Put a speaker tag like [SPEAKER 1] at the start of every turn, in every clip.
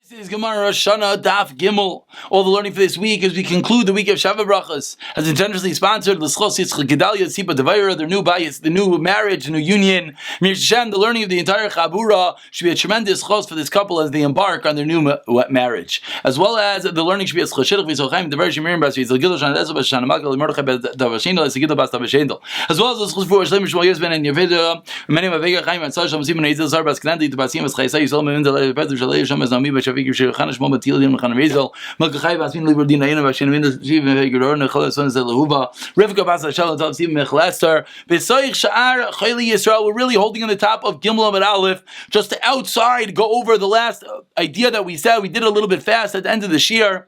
[SPEAKER 1] This is Gemara Rosh HaShanah Daf Gimel. All the learning for this week as we conclude the week of Shavah Brachas has been generously sponsored. L'schos Yitzchak Gedalia Tzipa Devaira, their new bayis, the new marriage, the new union. Mir Shem, the learning of the entire Chabura should be a tremendous chos for this couple as they embark on their new marriage, as well as the learning should be a chashidach v'sochaim Devar Shemirim Bas Yitzchak Shana Desu Bas Shana Makal Mordechai Davashino Lesigidol Bas Davashendo, as well as the chos for Shlomo Shmuel Yosben and Yevida many of Avega Chaim and Sasham Simon Yitzchak Zar Bas Knandi Basim Bas Chaysai Yisrael Mendel Pedro Shalei Shem as Nami Bashavik Shirchan Shmo Batil Khan Rezel Malchai Basmin Liberdina Yana Bashin Windows Shiv Vegor Nechala Son Zelahuva Rivka Bas Shalom Tav Sim Mechlester Besoich Sha'ar Chayli Yisrael. We're really holding on the top of Gimel Amud Aleph, just to outside go over the last idea that we said. We did a little bit fast at the end of the Shir.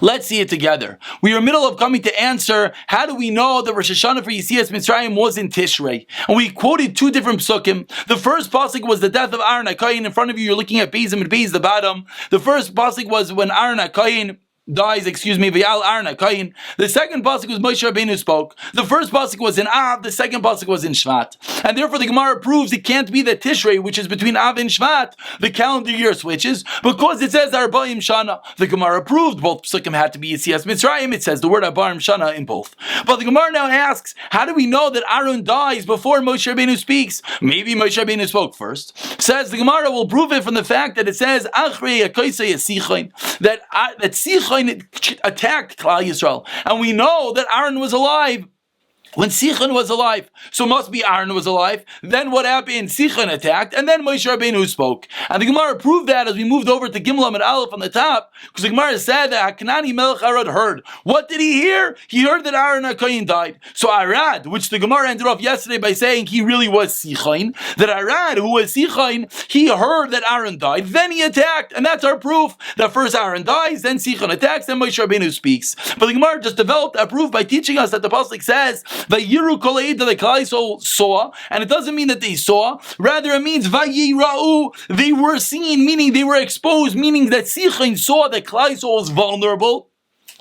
[SPEAKER 1] Let's see it together. We are in the middle of coming to answer, how do we know that Rosh HaShanah for Yitzias Mitzrayim was in Tishrei? And we quoted two different psukim. The first pasuk was the death of Aaron HaKohen. In front of you, you're looking at Bezim and Bez, the bottom. The first pasuk was when Aaron HaKohen dies, V'yal Aaron HaKohen. The second pasuk was Moshe Rabbeinu spoke. The first pasuk was in Av, the second pasuk was in Shvat. And therefore the Gemara proves it can't be that Tishrei, which is between Av and Shvat, the calendar year switches, because it says Arba'im Shana. The Gemara proved both psukim had to be Yitzias Mitzrayim. It says the word Arba'im Shana in both. But the Gemara now asks, how do we know that Aaron dies before Moshe Rabbeinu speaks? Maybe Moshe Rabbeinu spoke first. Says the Gemara will prove it from the fact that it says Achrei HaKoisei Sichain, that Sichain attacked Klal Yisrael, and we know that Aaron was alive when Sichon was alive, so must be Aaron was alive. Then what happened? Sichon attacked, and then Moshe Rabbeinu spoke. And the Gemara proved that as we moved over to Gimel Amud Aleph on the top, because the Gemara said that Hakanani Melech Arad heard. What did he hear? He heard that Aaron HaKohen died. So Arad, which the Gemara ended off yesterday by saying he really was Sichon, that Arad, who was Sichon, he heard that Aaron died, then he attacked, and that's our proof that first Aaron dies, then Sichon attacks, then Moshe Rabbeinu speaks. But the Gemara just developed a proof by teaching us that the pasuk says Vayiru kol that the Klal Yisrael saw, and it doesn't mean that they saw. Rather, it means Vayirau, they were seen, meaning they were exposed, meaning that Sichon saw that Klal Yisrael was vulnerable.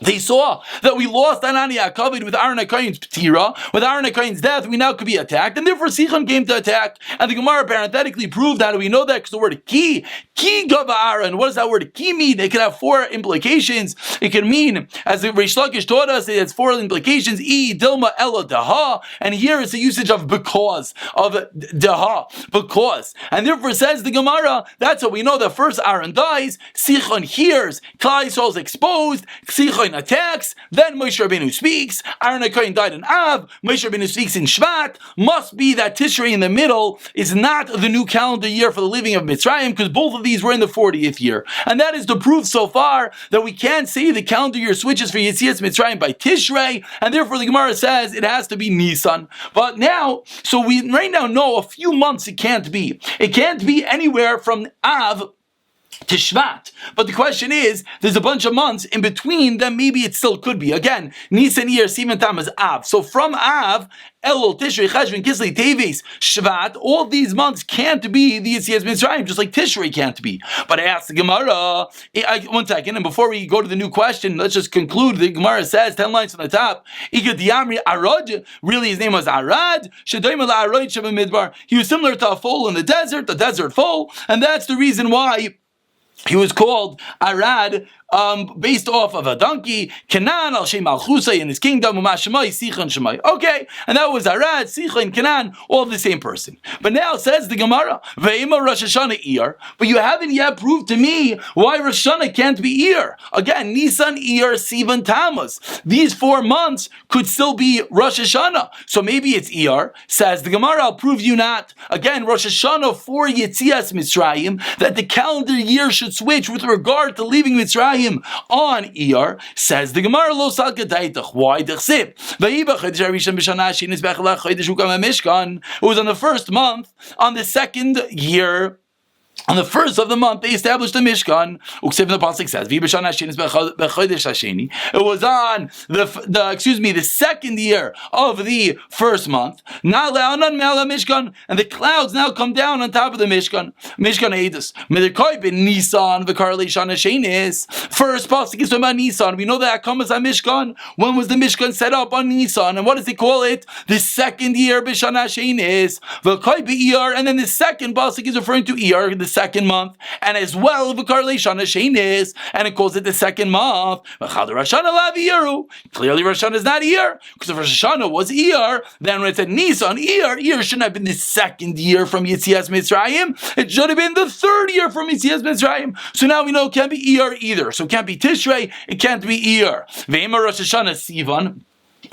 [SPEAKER 1] They saw that we lost Anani HaKavod with Aaron HaKohen's Ptira, with Aaron HaKohen's death, we now could be attacked, and therefore Sichon came to attack. And the Gemara parenthetically proved, how do we know that? Because the word ki gava Aaron, what does that word ki mean? It can have four implications. It can mean, as the Reish Lakish taught us, it has four implications, dilma ella daha, and here it's a usage of because, of daha, because. And therefore says the Gemara, that's how we know that first Aaron dies, Sichon hears, Klal Yisrael is exposed, Sichon attacks, then Moshe Rabbeinu speaks. Aaron HaKohen died in Av, Moshe Rabbeinu speaks in Shvat. Must be that Tishrei in the middle is not the new calendar year for the leaving of Mitzrayim, because both of these were in the 40th year. And that is the proof so far that we can't say the calendar year switches for Yetzias Mitzrayim by Tishrei, and therefore the Gemara says it has to be Nisan. But now, so we right now know a few months it can't be. It can't be anywhere from Av to Shvat. But the question is, there's a bunch of months in between them, maybe it still could be. Again, Nisan, Iyar, Sivan, Tammuz, Av. So from Av, Elul, Tishrei, Cheshvan, Kislev, Teves, Shvat, all these months can't be the Yetzias Mitzrayim, just like Tishrei can't be. But I asked the Gemara, one second, and before we go to the new question, let's just conclude. The Gemara says, 10 lines from the top, Arad, really his name was Arad, he was similar to a foal in the desert foal, and that's the reason why he was called Arad, based off of a donkey. Canaan al Shem al Chusay in his kingdom. Umashemai Sichon Shemai. Okay, and that was Arad, Sichon, Canaan, all the same person. But now says the Gemara, Ve'ima Rosh HaShanah Iyar. But you haven't yet proved to me why Rosh HaShanah can't be Iyar. Again, Nisan, Iyar, Sivan, Tammuz. These 4 months could still be Rosh HaShanah. So maybe it's Iyar. Says the Gemara, I'll prove you not. Again, Rosh HaShanah for Yetzias Mitzrayim, that the calendar year should switch with regard to leaving Mitzrayim on Iyar. Says the Gemara, Lo Sal Gedaitach. Why Dechsib? It was on the first month, on the second year, on the first of the month, they established the Mishkan. The pasuk says, it was on the second year of the first month. And the clouds now come down on top of the Mishkan. Mishkan Edus. Nisan first pasuk is about Nisan. We know that comes on Mishkan. When was the Mishkan set up on Nisan? And what does they call it? The second year B'Shana Shenis. And then the second pasuk is referring to Iyar, the second month, and as well v'kar leishana shenis, and it calls it the second month. Clearly, Rosh HaShanah is not Iyar, because if Rosh HaShanah was Iyar, then when it said Nisan, Iyar shouldn't have been the second year from Yetzias Mitzrayim. It should have been the third year from Yetzias Mitzrayim. So now we know it can't be Iyar either. So it can't be Tishrei, it can't be Iyar. Ve'ema Rosh HaShanah Sivan.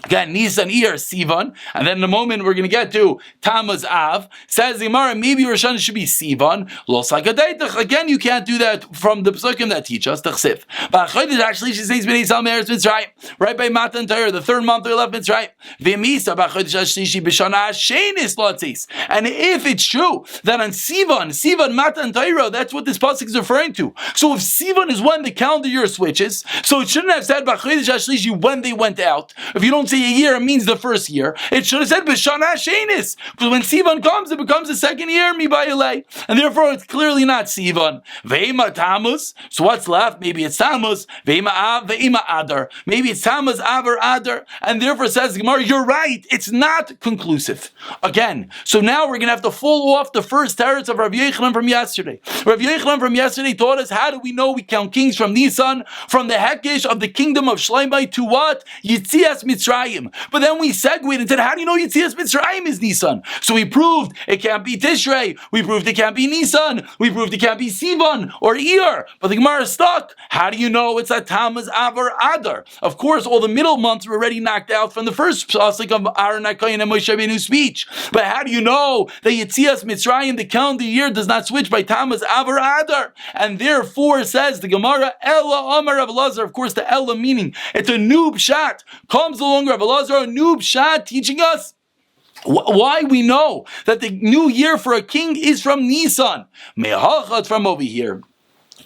[SPEAKER 1] Again, Nisan, Iyar, Sivan, and then in a moment we're going to get to Tammuz, Av. Says the Gemara, maybe Rosh HaShanah should be Sivan. Los HaGadaitach. Again, you can't do that from the Pesukim that teach us. Tachsif. But Chodesh actually she says Bnei Yisrael Meretz Mitzrayim, right by Matan Torah, the third month they left Mitzrayim. V'Misa b'Chodesh Hashlishi b'Shana Shenis Lotzis. And if it's true that on Sivan Matan Torah, that's what this pasuk is referring to. So if Sivan is when the calendar year switches, so it shouldn't have said b'Chodesh Hashlishi when they went out. If you don't say a year, it means the first year. It should have said B'Shana Shenis, because when Sivan comes, it becomes the second year, Mibayalei, and therefore it's clearly not Sivan. Ve'ima Tammuz. So what's left? Maybe it's Tammuz. Ve'ima Av, Ve'ima Adar. Maybe it's Tammuz, Av, or Adar, and therefore says the Gemara, you're right. It's not conclusive. Again, so now we're going to have to fall off the first teretz of Rav Yochanan from yesterday. Rav Yochanan from yesterday taught us, how do we know we count kings from Nisan, from the Hekesh of the kingdom of Shlomo to what? Yitzias Mitzrayim. But then we segued and said, how do you know Yitzias Mitzrayim is Nisan? So we proved it can't be Tishrei. We proved it can't be Nisan. We proved it can't be Sivan or Iyar. But the Gemara is stuck. How do you know it's a Tammuz, Av, or Adar? Of course, all the middle months were already knocked out from the first pasuk of Aaron HaKohen and Moshe Rabbeinu's speech. But how do you know that Yitzias Mitzrayim, the calendar year, does not switch by Tammuz, Av, or Adar? And therefore, says the Gemara, Ella Amar Rav Elazar. Of course, the Ella meaning it's a new pshat. Comes along Rav Elazar, a new pshat, teaching us why we know that the new year for a king is from Nisan. Me'hachat from over here.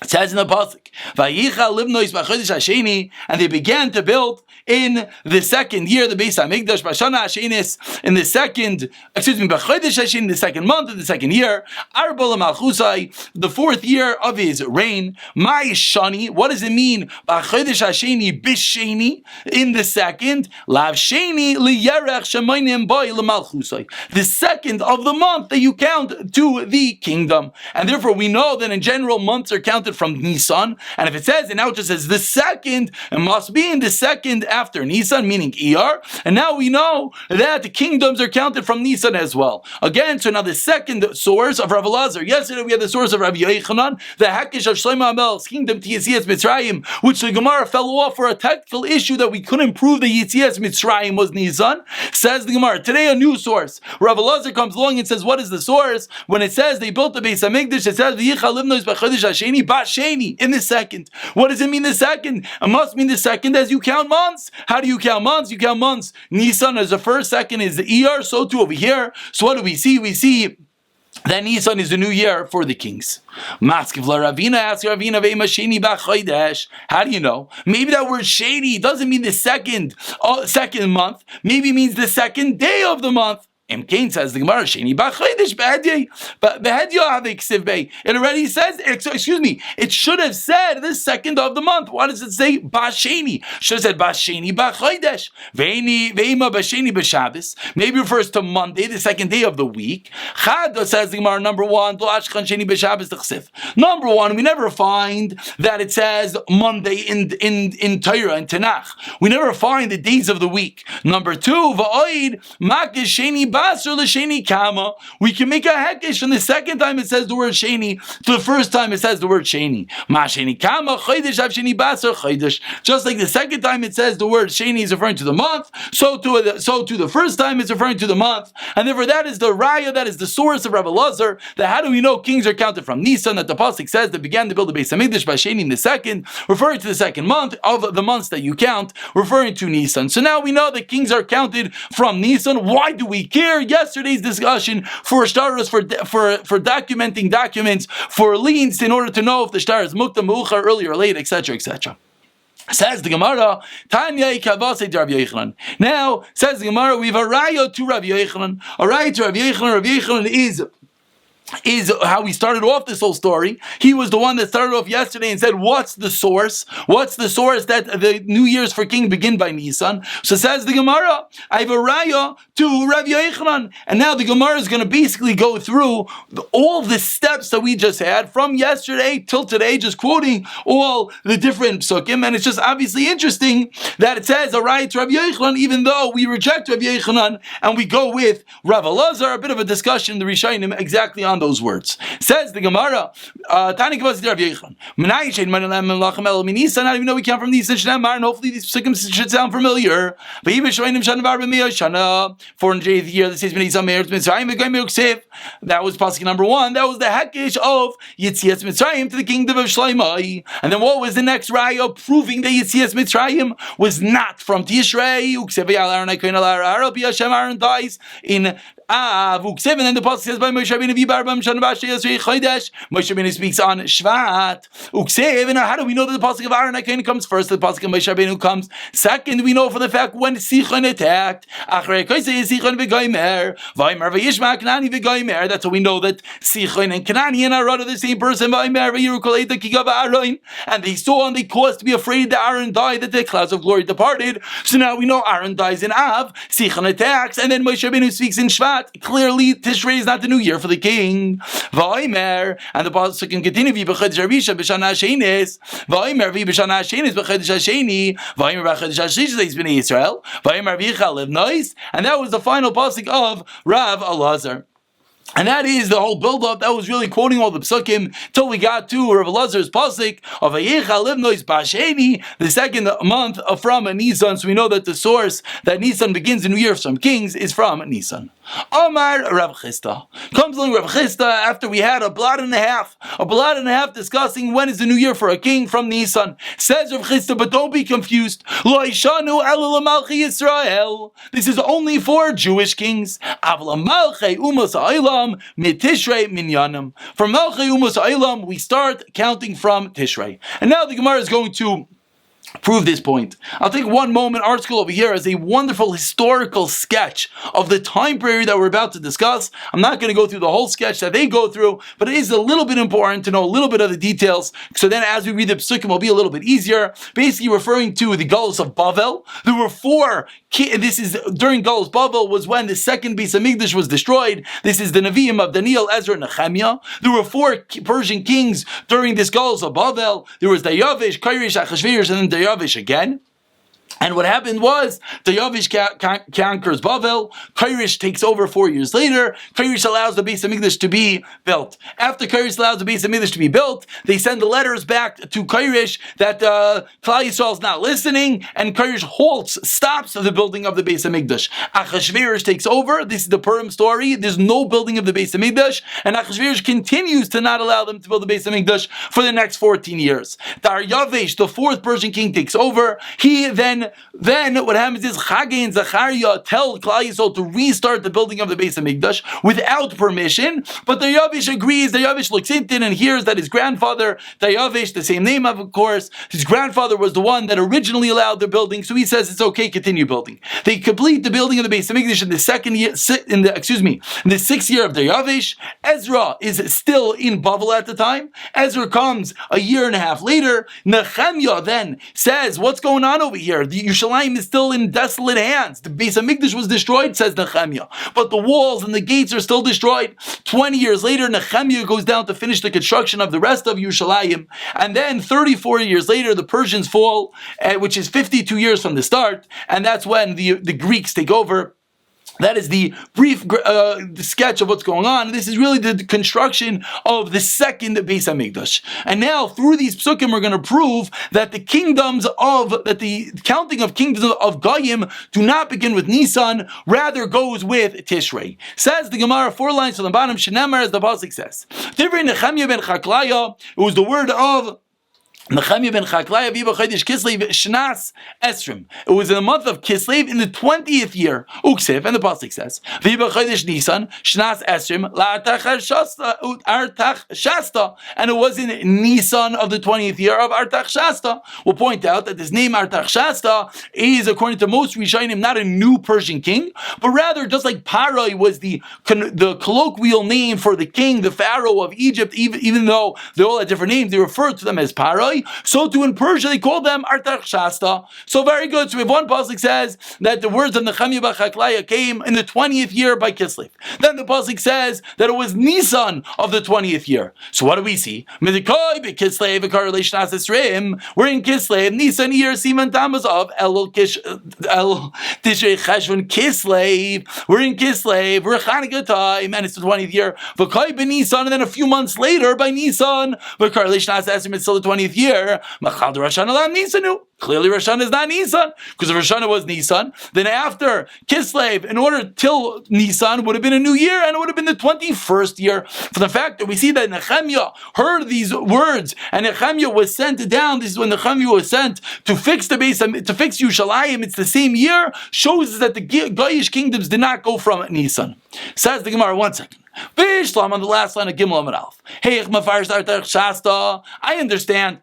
[SPEAKER 1] It says in the pasuk, "Vayicha livnois b'chodesh hasheni," and they began to build in the second year, the Beis Hamikdash b'shana hashenis, in the second, b'chodesh hasheni, the second month of the second year, arba l'malchusai, the fourth year of his reign. My shani, what does it mean? B'chodesh hasheni b'sheni, in the second, lav sheni liyerech shemaynim boy l'malchusai, the second of the month that you count to the kingdom, and therefore we know that in general months are counted from Nisan, and if it says, and now it just says the second, it must be in the second after Nisan, meaning Iyar, and now we know that the kingdoms are counted from Nisan as well. Again, so now the second source of Rav Elazar, yesterday we had the source of Rav Yochanan, the Hakish of Shlomo HaMelech's kingdom to Yitzias Mitzrayim, which the Gemara fell off for a technical issue that we couldn't prove that Yitzias Mitzrayim was Nisan. Says the Gemara, today a new source. Rav Elazar comes along and says, what is the source? When it says they built the Beis Hamikdash, it says V'yicha livnois b'chodesh hasheni Sheni, in the second. What does it mean the second? It must mean the second as you count months. How do you count months? You count months. Nisan is the first, second is the Iyar, so too over here. So what do we see? We see that Nisan is the new year for the kings. Maskiv la Ravina, ask Ravina ve'ema sheni b'chodesh. How do you know? Maybe that word sheni doesn't mean the second month. Maybe it means the second day of the month. Imkain says the Gemara, Sheni b'chodesh b'hedya, but b'hedya havei ksiv bei. It already says, excuse me, it should have said the second of the month. Why does it say b'sheni? Should have said b'sheni b'chodesh. Ve'ima b'sheni b'Shabbos. Maybe refers to Monday, the second day of the week. Chad says the Gemara, number one, lo ashkan sheni b'Shabbos t'chsif. Number one, we never find that it says Monday in Torah and Tanakh. We never find the days of the week. Number two, va'oid makish sheni Basar l'sheni kama. We can make a hekesh from the second time it says the word sheni to the first time it says the word sheni. Ma sheni kama chodesh av sheni basar chodesh. Just like the second time it says the word sheni is referring to the month, so to the first time it's referring to the month, and therefore that is the raya, that is the source of Rav Elazar. That how do we know kings are counted from Nisan? That the pasuk says that began to build the Beis Hamikdash by sheni in the second, referring to the second month of the months that you count, referring to Nisan. So now we know that kings are counted from Nisan. Why do we care? Yesterday's discussion for starters for documenting documents for liens in order to know if the star is mukta meuchar early or late, etc., etc. Says the Gemara, Tanya Ikavase to Rav Yochanan. Now, says the Gemara, we have a raya to Rav Yochanan. A raya to Rav Yochanan. Rav Yochanan is is how we started off this whole story. He was the one that started off yesterday and said, what's the source? What's the source that the New Year's for King begin by Nisan? So says the Gemara, I have a raya to Rav Yochanan. And now the Gemara is going to basically go through all the steps that we just had from yesterday till today, just quoting all the different psukim. And it's just obviously interesting that it says a raya to Rav Yochanan, even though we reject Rav Yochanan and we go with Rav Elazar. A bit of a discussion, the Rishonim, exactly on those words. Says the Gemara, how do we know we come from these? And hopefully these psukim should sound familiar. 408th year, this is that was pasuk number 1. That was the hekesh of Yitzias Mitzrayim to the kingdom of Shloimeh. And then what was the next raya proving that Yitzias Mitzrayim was not from Tishrei? Aaron dies in Av, and then the pasuk says by Moshe Rabbeinu Moshe Rabbeinu speaks on Shvat. And how do we know that the pasuk of Aaron HaKohen comes first? The pasuk of Moshe Rabbeinu comes second. We know for the fact when Sichon attacked. That's how we know that Sichon and Kanani and Arad are the same person. And they saw and they caused to be afraid that Aaron died, that the clouds of glory departed. So now we know Aaron dies in Av, Sichon attacks, and then Moshe Rabbeinu speaks in Shvat. Clearly, Tishrei is not the new year for the king. V'omer, and the pasuk can continue. V'b'chodesh harisha b'shana hashenis. V'omer v'b'shana hashenis b'chodesh hasheni. V'omer b'chodesh hashlish is b'nei Yisrael. V'omer v'yichal livnois. And that was the final pasuk of Rav Elazar. And that is the whole build-up. That was really quoting all the psukim till we got to Rav Elazar's pasuk of Vayecha Livnois Basheni, the second month from Nisan. So we know that the source that Nisan begins the new year from Kings is from Nisan. Amar Rav Chisda. Comes along Rav Chisda after we had a blot and a half discussing when is the new year for a king from Nisan. Says Rav Chisda, but don't be confused. Lo Ishanu Ela Malchi Yisrael. This is only for Jewish kings. Avla Malchi Umas Ha'olam Mitishrei Minyanim. From Malchi Umas Ha'olam we start counting from Tishrei. And now the Gemara is going to prove this point. I'll take one moment. Article over here as a wonderful historical sketch of the time period that we're about to discuss. I'm not going to go through the whole sketch that they go through, but it is a little bit important to know a little bit of the details. So then as we read the psukim, it'll be a little bit easier. Basically referring to the Galus of Bavel. There were 4 this is during Galus Bavel was when the second Beis Hamikdash was destroyed. This is the Nevi'im of Daniel, Ezra, and Nehemiah. There were 4 Persian kings during this Galus of Bavel. There was Dayavish, Koresh, Achashverosh, and then Dayavish again. And what happened was, Dayavish conquers Bavel, Koresh takes over 4 years later, Koresh allows the Beis Hamikdash to be built. After Koresh allows the Beis Hamikdash to be built, they send the letters back to Koresh that Klal Yisrael is not listening, and Koresh stops the building of the Beis Hamikdash. Achashverosh takes over, this is the Purim story, there's no building of the Beis Hamikdash, and Achashverosh continues to not allow them to build the Beis Hamikdash for the next 14 years. Daryavish, the 4th Persian king, takes over. He then what happens is Chagay and Zachariah tell Klal Yisrael to restart the building of the Beis Hamikdash without permission, but Dayavish agrees. Dayavish looks into it and hears that his grandfather, Dayavish, the same name of course, his grandfather was the one that originally allowed the building, so he says it's okay, continue building. They complete the building of the Beis Hamikdash in the 6th year of Dayavish. Ezra is still in Bavel at the time. Ezra comes a year and a half later. Nehemiah then says, what's going on over here? The Yerushalayim is still in desolate hands. The Beis Hamikdash was destroyed, says Nehemiah, but the walls and the gates are still destroyed. 20 years later, Nehemiah goes down to finish the construction of the rest of Yerushalayim, and then 34 years later, the Persians fall, which is 52 years from the start, and that's when the Greeks take over. That is the brief sketch of what's going on. This is really the construction of the second Beis Hamikdash. And now, through these psukim, we're going to prove that the counting of kingdoms of Goyim do not begin with Nisan, rather goes with Tishrei. Says the Gemara, 4 lines from the bottom, Shenemar, as the pasuk says. Divrei Nechemiah ben Chaklaya, it was the word of Nechemia ben Chaklaya Viva Chodesh Kislev Shnas Esrim. It was in the month of Kislev in the 20th year. Uksiv, and the pasuk says, Viva Chodesh Nisan Shnas Esrim Artach Shasta, and it was in Nisan of the 20th year of Artach Shasta. We'll point out that this name Artach Shasta is, according to most Rishonim, not a new Persian king, but rather just like Parai was the colloquial name for the king, the pharaoh of Egypt. Even though they all had different names, they referred to them as Parai. So too in Persia they call them Artach Shasta. So very good. So we have one pasuk says that the words of Nechemia ben Chaklaya came in the 20th year by Kislev. Then the pasuk says that it was Nisan of the 20th year. So what do we see? We're in Kislev, Nisan year, Siman Tammuz of El Tishrei Cheshvan Kislev. We're in Kislev, we're Chanukah time, and it's the 20th year. V'kai ben Nisan, and then a few months later by Nisan, it's still the 20th year. Machal de Rosh HaShanah Nisanu. Clearly Rosh HaShanah is not Nisan, because if Rosh HaShanah was Nisan, then after Kislev, in order till Nisan, would have been a new year, and it would have been the 21st year. For the fact that we see that Nechemia heard these words, and Nechemia was sent down, this is when Nechemia was sent to fix the base, to fix Yerushalayim, it's the same year, shows that the Goyish kingdoms did not go from Nisan. Says the Gemara, 1 second. Vishlam on the last line of Gimel Amud Aleph. Hey, Shasta. I understand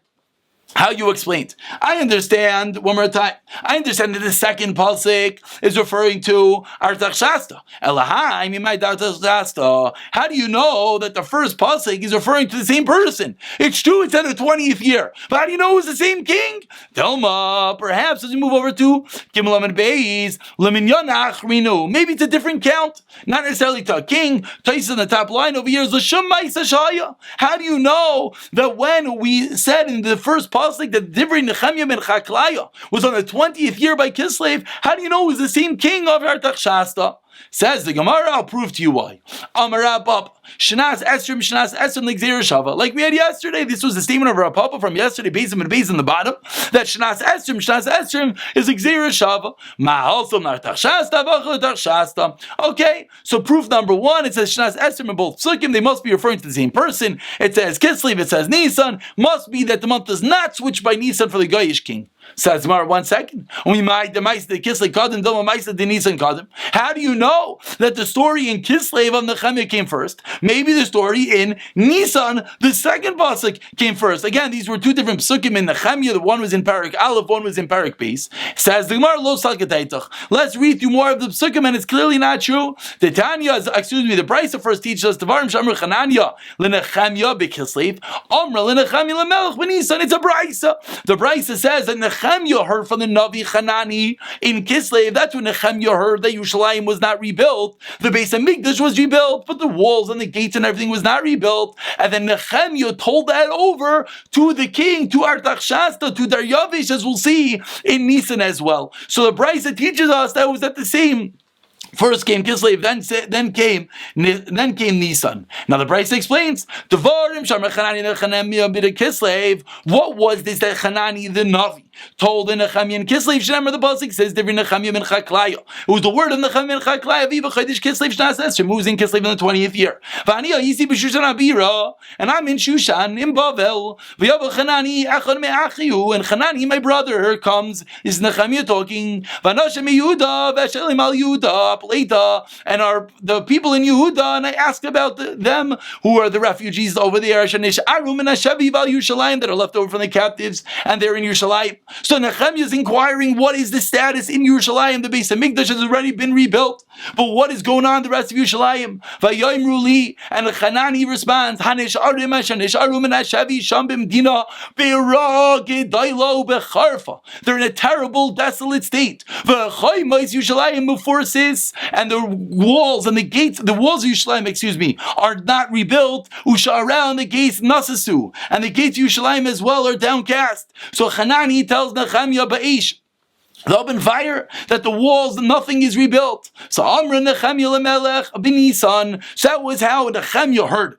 [SPEAKER 1] how you explained. I understand, one more time, I understand that the second pasuk is referring to Artach Shasta. Elahai, mimai Artach Shasta. How do you know that the first pasuk is referring to the same person? It's true, it's in the 20th year. But how do you know it was the same king? Delma, perhaps as we move over to Gimel Amud Beis, Leminyan Achrinu. Maybe it's a different count. Not necessarily to a king. Tais in the top line over here is L'Shum Ma'isa Shaya. How do you know that when we said in the first pasuk that the Divrei Nechemia ben Chaklaya was on the 20th year by Kislev, how do you know it was the same king of Artach Shasta? Says the Gemara, I'll prove to you why. Amarabab, Shnas Esrim L'Gzeira Shava. Like we had yesterday, this was the statement of our Papa from yesterday, Bezim and Bezim in the bottom, that Shnas Esrim is Gzeira Shava. Ma'alsum Artach Shasta, V'Artach Shasta. Okay, so proof number 1, it says Shnas Esrim in both Psukim, they must be referring to the same person. It says Kislev, it says Nisan, must be that the month does not switch by Nisan for the Goyish king. Says Mar, 1 second. How do you know that the story in Kislev of Nechemia came first? Maybe the story in Nisan, the second pasuk, came first. Again, these were two different psukim in Nechemia. The one was in Parak Aleph, one was in Parak Beis. Says the Gemara, Lo Salkataitach. Let's read through more of the psukim, and it's clearly not true. The Brisa first teaches us Devarim Shamru Chananya L'Nechemia B'Kislev Omra L'Nechemia L'Melech B'Nisan. It's a Brisa. The Brisa says that Nechemia heard from the Navi Hanani in Kislev. That's when Nechemia heard that Yerushalayim was not rebuilt. The Beis Hamikdash was rebuilt, but the walls and the gates and everything was not rebuilt. And then Nechemia told that over to the king, to Artach Shasta, to Daryavish, as we'll see in Nisan as well. So the Brisa teaches us that was at the same. First came Kislev, then came Nisan. Now the Brisa explains, what was this that Hanani the Navi told in Nechemia and Kislev? Remember the pasuk says Nechemia ben Chaklaya. It was the word of Nechemia ben Chaklaya. Viva Chodesh Kislev Shnas Esrim, who was in Kislev in the 20th year. And I'm in Shushan in Bavel. And Hanani, my brother, comes. Is Nechemia talking? And the people in Yehuda, and I asked about them who are the refugees over there that are left over from the captives, and they're in Yerushalayim. So Nechemia is inquiring, what is the status in Yerushalayim? The Beis Hamikdash has already been rebuilt, but what is going on in the rest of Yerushalayim? And Hanani responds, they're in a terrible, desolate state. And the walls and the gates, the walls of Yerushalayim, are not rebuilt. Around the gates nasasu, and the gates of Yerushalayim as well are downcast. So Hanani tells Nechemia Ba'ish, the open fire, that the walls, nothing is rebuilt. So Amra Nechemia L'Melech B'Nisan. So that was how Nechemia heard.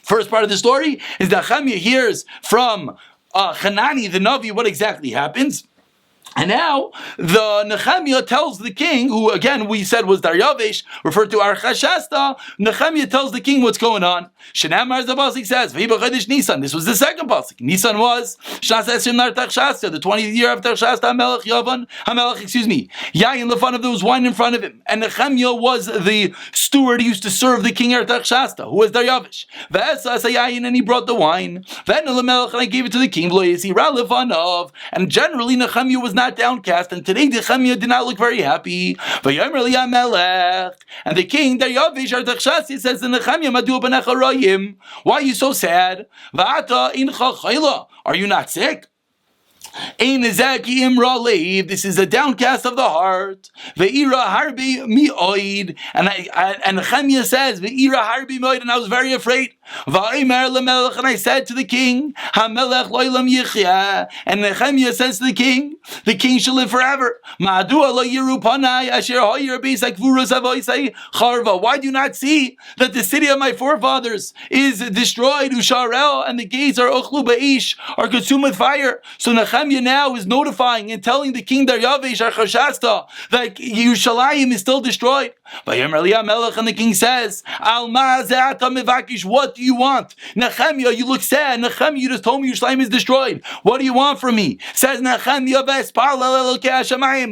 [SPEAKER 1] First part of the story is that Nechemia hears from Hanani the Navi what exactly happens. And now the Nehemiah tells the king, who again we said was Daryavish, referred to Archashasta. Nehemiah tells the king what's going on. Shenamar the pasuk says, "V'ibachadish Nisan." This was the second pasuk. Nisan was Shas Esrim Nar Tachshasta, the 20th year of Tachshasta Hamelech Yavan Hamelech. Yayin lefanav, there was wine in front of him, and Nehemiah was the steward. He used to serve the king Artachshasta, who was Daryavish. V'esa Yayin, and he brought the wine. Then Lamelech, and I gave it to the king. V'lo Yisira lefanav, and generally Nehemiah was not downcast, and today Nehemiah did not look very happy. Vayomer li HaMelech, and the king Daryavish Artaxerxes says to Nehemiah, Madu b'necha royim, why are you so sad? Va'ata incha chayla, are you not sick? This is a downcast of the heart. Ve'ira harbi mi'oid, and Nehemiah says, Ve'ira harbi mi'oid, and I was very afraid. Va'imar lemelech, and I said to the king, Hamelech lo'olam yichya, and Nehemiah says to the king shall live forever. Ma'adua lo yiru panai asher hoyer beis hakvurus avoisei charva. Why do you not see that the city of my forefathers is destroyed? Usharel, and the gates are ochlu ba'ish, are consumed with fire. So Nehemiah now is notifying and telling the king Daryavish Archashasta that Yerushalayim is still destroyed. Vayomer li HaMelech, and the king says, Al ma ze'ata mevakish, what do you want? Nehemiah, you look sad. Nehemiah, you just told me Yerushalayim is destroyed. What do you want from me? Says Nehemiah,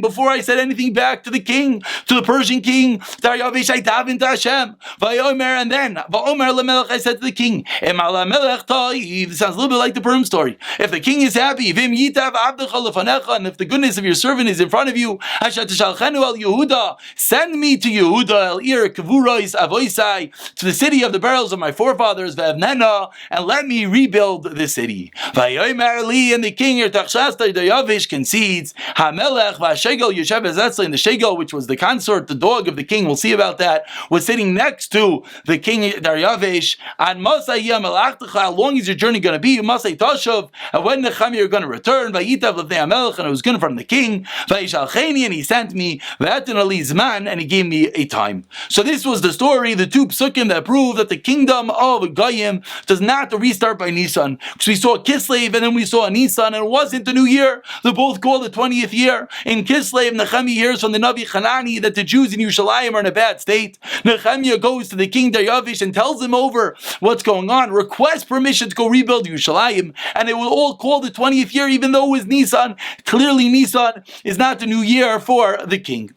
[SPEAKER 1] before I said anything back to the king, to the Persian king Daryavish, I davened to Hashem. Vayomer, and then Vayomer lemelech, I said to the king, Em al HaMelech ta'iv. This sounds a little bit like the Purim story. If the king is happy, Vim yitav abdecha lefanecha, and if the goodness of your servant is in front of you, Hashem teshalchenu el Yehuda, send me to Yehuda, el ir kavurais avoisai, to the city of the barrels of my forefathers, ve'avnena, and let me rebuild the city. Vayomer li, and the king Artaxerxes Daryavish concedes, HaMelech v'ashegel yoshev ezetzle, and the shegel, which was the consort, the dog of the king, we'll see about that, was sitting next to the king Daryavish. And masay melachtecha, how long is your journey going to be? Masay tashav, and when Nehemiah you're going to return? Vayitav lefnei HaMelech, and I was good in front of the king. Vayishalcheni, and he sent me. V'atan ali zman, and he gave me a time. So this was the story, the two psukim that prove that the kingdom of Goyim does not restart by Nisan. Because we saw Kislev, and then we saw Nisan, and it wasn't the new year. They're both called the 20th year. In Kislev, Nehemiah hears from the Navi Hanani that the Jews in Yerushalayim are in a bad state. Nehemiah goes to the king Daryavish and tells him over what's going on, requests permission to go rebuild Yerushalayim, and it will all call the 20th year, even though it was Nisan. Clearly Nisan is not the new year for the king.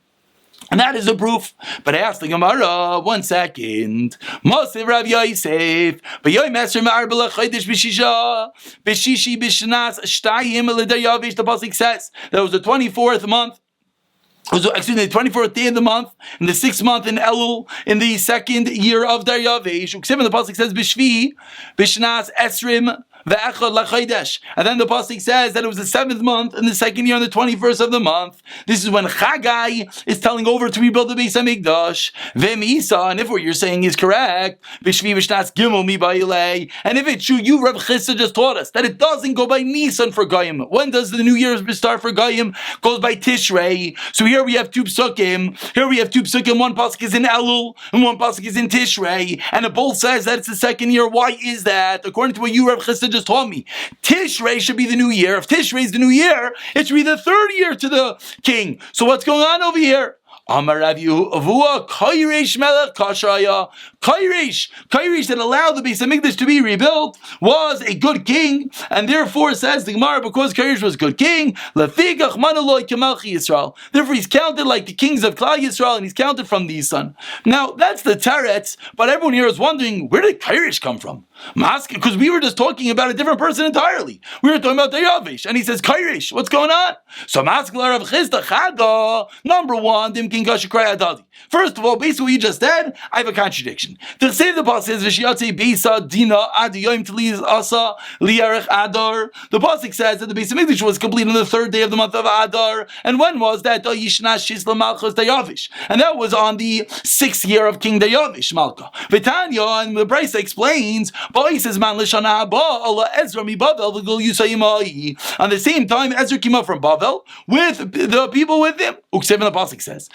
[SPEAKER 1] And that is the proof. But I asked the Gemara, 1 second. Moshe Rav Yosef, B'yoyim Esrim Arbala Chodesh B'shisha, B'shishi B'shnas Shtayim L'Daryavish, the pasuk says that was the 24th month. The 24th day of the month, in the 6th month in Elul, in the 2nd year of Daryavish. And the pasuk says B'shvi, B'shnas Esrim, and then the pasuk says that it was the 7th month in the 2nd year on the 21st of the month. This is when Chagai is telling over to rebuild the Beis Hamikdash. V'misa, and if what you're saying is correct, B'shvi B'shnas Gimel Mi Ba'ilei, and if it's true, you Rav Chisda just taught us that it doesn't go by Nisan for Goyim. When does the new year start for Goyim? It goes by Tishrei. So here we have two psukim. One pasuk is in Elul, and one pasuk is in Tishrei, and it both says that it's the 2nd year. Why is that? According to what you Rav Chisda just told me, Tishrei should be the new year. If Tishrei is the new year, it should be the 3rd year to the king. So what's going on over here? Amar Rav Yehuda, Kairesh Melech Kashraya. Kairesh that allowed the Beis Hamikdash to be rebuilt was a good king, and therefore says the Gemara, because Kairesh was a good king, Lefigach Manaloi Kemalchi Yisrael. Therefore he's counted like the kings of Klal Yisrael, and he's counted from the son. Now that's the teretz, but everyone here is wondering, where did Kairesh come from? Because we were just talking about a different person entirely. We were talking about Daryavish, and he says Kairesh. What's going on? So Maskler Rav Chisda Chada, number one, first of all, based on what you just said, I have a contradiction. The say the pasuk says V'shiyatei Beisa Dina Ad Yom Tliz Asa Liarech Adar. The pasuk says that the Beis Hamikdash was complete on the 3rd day of the month of Adar. And when was that? Yishnash Shisla Malchus Daryavish, and that was on the 6th year of King Daryavish Malka. V'Tanya, and the Brisa explains, Boy says Man L'Shana Haba Allah Ezra Mi Bavel V'Gul Yusayimai. On the same time, Ezra came up from Bavel with the people with him. Uksev, the pasuk says.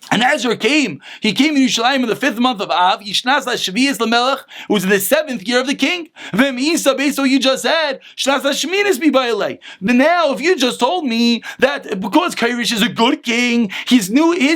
[SPEAKER 1] And Ezra came. He came in Yerushalayim in the 5th month of Av. Yishnas HaShvi'is LaMelech. It was in the 7th year of the king. V'em Isa, based on what you just said, Shnas HaShminis B'Bayalei. But now, if you just told me that because Kairish is a good king, his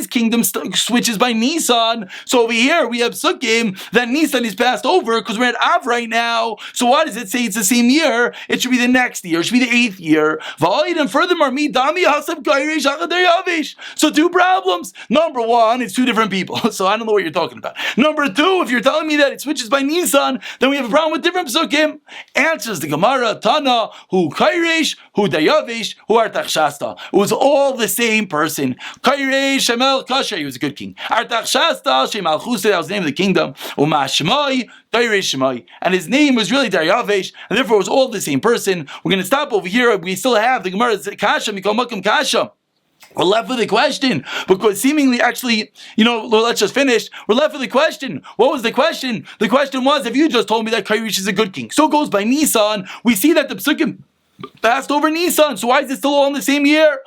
[SPEAKER 1] kingdom switches by Nisan. So over here we have Sukkim that Nisan is passed over because we're at Av right now. So why does it say it's the same year? It should be the next year. It should be the 8th year. And furthermore, Mi Dami Hasab Kairish Achadar Yavish. So two problems. Number one, it's two different people, so I don't know what you're talking about. Number two, if you're telling me that it switches by Nisan, then we have a problem with different psukim. Answers the Gemara, Tana, who Kairesh, who Dayavish, who Artachshasta. It was all the same person. Kairesh, Shemel Kasher, he was a good king. Artachshasta, Shemal Chusay, that was the name of the kingdom. Uma Shemai, Kairesh Shemai. And his name was really Daryavish, and therefore it was all the same person. We're going to stop over here. We still have the Gemara's Kasha, Mikol Makam Kasha. We're left with a question, because seemingly, actually, let's just finish. We're left with a question. What was the question? The question was, if you just told me that Kairish is a good king, so it goes by Nisan, we see that the Psukim passed over Nisan, so why is it still all in the same year?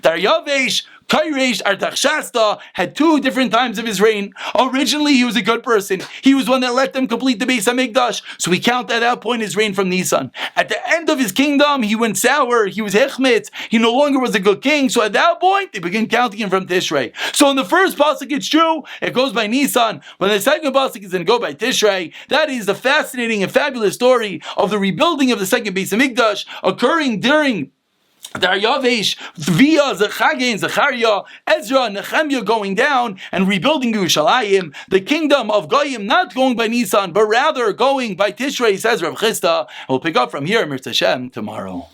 [SPEAKER 1] Daryavesh, Kairesh, Artachshasta had two different times of his reign. Originally, he was a good person. He was one that let them complete the Beis HaMikdash. So we count at that point his reign from Nisan. At the end of his kingdom, he went sour. He was Hechmetz. He no longer was a good king. So at that point, they began counting him from Tishrei. So in the first pasuk, it's true. It goes by Nisan. When the second pasuk is going to go by Tishrei, that is the fascinating and fabulous story of the rebuilding of the second Beis HaMikdash occurring during Daryavesh, via Zechage and Zechariah, Ezra and Nehemiah going down and rebuilding Yerushalayim, the kingdom of Goyim not going by Nisan, but rather going by Tishrei, says Rav Chisda. We'll pick up from here, Mirz Hashem, tomorrow.